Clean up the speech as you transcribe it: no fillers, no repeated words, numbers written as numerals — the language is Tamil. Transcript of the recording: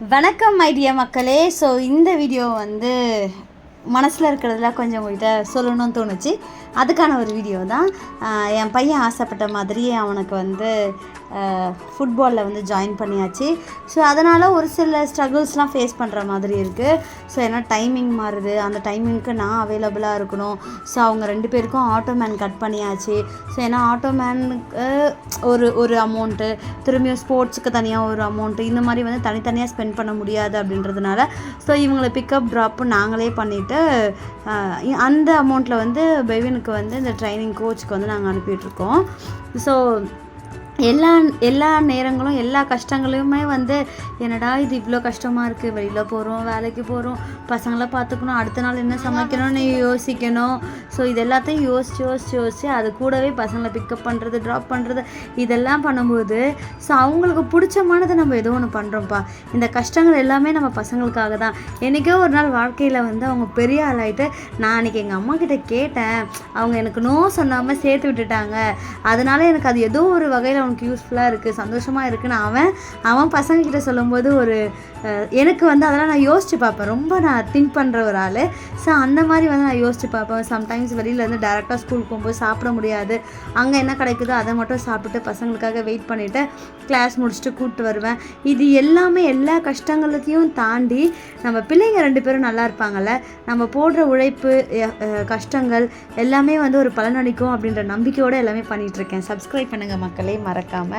வணக்கம் மைடிய மக்களே. ஸோ இந்த வீடியோ வந்து மனசில் இருக்கிறதுல கொஞ்சம் உங்கள்கிட்ட சொல்லணும்னு தோணுச்சு. அதுக்கான ஒரு வீடியோ தான். என் பையன் ஆசைப்பட்ட மாதிரி அவனுக்கு வந்து ஃபுட்பாலில் வந்து ஜாயின் பண்ணியாச்சு. ஸோ அதனால் ஒரு சில ஸ்ட்ரகிள்ஸ்லாம் ஃபேஸ் பண்ணுற மாதிரி இருக்குது. ஸோ ஏன்னா டைமிங் மாறுது, அந்த டைமிங்க்கு நான் அவைலபிளாக இருக்கணும். ஸோ அவங்க 2 பேருக்கும் ஆட்டோமேன் கட் பண்ணியாச்சு. ஸோ ஏன்னா ஆட்டோமேனுக்கு ஒரு அமௌண்ட்டு, திரும்பியும் ஸ்போர்ட்ஸுக்கு தனியாக ஒரு அமௌண்ட்டு, இந்த மாதிரி வந்து தனித்தனியாக ஸ்பெண்ட் பண்ண முடியாது அப்படின்றதுனால ஸோ இவங்களை பிக்கப் ட்ராப்பு நாங்களே பண்ணிவிட்டு அந்த அமௌண்ட்டில் வந்து பெவினுக்கு வந்து இந்த ட்ரைனிங் கோச்சுக்கு வந்து நாங்கள் அனுப்பிட்டுருக்கோம். ஸோ எல்லா நேரங்களும் எல்லா கஷ்டங்களையுமே வந்து என்னடா இது இவ்வளோ கஷ்டமாக இருக்குது, வெளியில் போகிறோம், வேலைக்கு போகிறோம், பசங்களை பார்த்துக்கணும், அடுத்த நாள் என்ன சமைக்கணும்னு யோசிக்கணும். ஸோ இது எல்லாத்தையும் யோசித்து அது கூடவே பசங்களை பிக்கப் பண்ணுறது, ட்ராப் பண்ணுறது, இதெல்லாம் பண்ணும்போது ஸோ அவங்களுக்கு பிடிச்சமானதை நம்ம ஏதோ ஒன்று பண்ணுறோம்ப்பா. இந்த கஷ்டங்கள் எல்லாமே நம்ம பசங்களுக்காக தான். என்றைக்கோ ஒரு நாள் வாழ்க்கையில் வந்து அவங்க பெரிய ஆளாயிட்டு, நான் அன்றைக்கி எங்கள் அம்மா கிட்டே கேட்டேன், அவங்க எனக்கு நோ சொல்லாமல் சேர்த்து விட்டுட்டாங்க, அதனால எனக்கு அது ஏதோ ஒரு வகையில் அவனுக்கு யூஸ்ஃபுல்லாக இருக்குது, சந்தோஷமாக இருக்குன்னு அவன் பசங்கக்கிட்ட சொல்லும்போது எனக்கு வந்து அதெல்லாம் நான் யோசித்து பார்ப்பேன். ரொம்ப நான் திங்க் பண்ணுற ஒரு ஆள். ஸோ அந்த மாதிரி வந்து நான் யோசித்து பார்ப்பேன். சம்டைம்ஸ் வெளியிலேருந்து டேரெக்டாக ஸ்கூலுக்கு போகும்போது சாப்பிட முடியாது, அங்கே என்ன கிடைக்குதோ அதை மட்டும் சாப்பிட்டு பசங்களுக்காக வெயிட் பண்ணிவிட்டு கிளாஸ் முடிச்சுட்டு கூப்பிட்டு வருவேன். இது எல்லாமே எல்லா கஷ்டங்களையும் தாண்டி நம்ம பிள்ளைங்க 2 பேரும் நல்லா இருப்பாங்கள்ல, நம்ம போடுற உழைப்பு, கஷ்டங்கள் எல்லாமே வந்து ஒரு பலனளிக்கும் அப்படின்ற நம்பிக்கையோடு எல்லாமே பண்ணிகிட்ருக்கேன். சப்ஸ்கிரைப் பண்ணுங்கள் மக்களே, மறக்காமல்.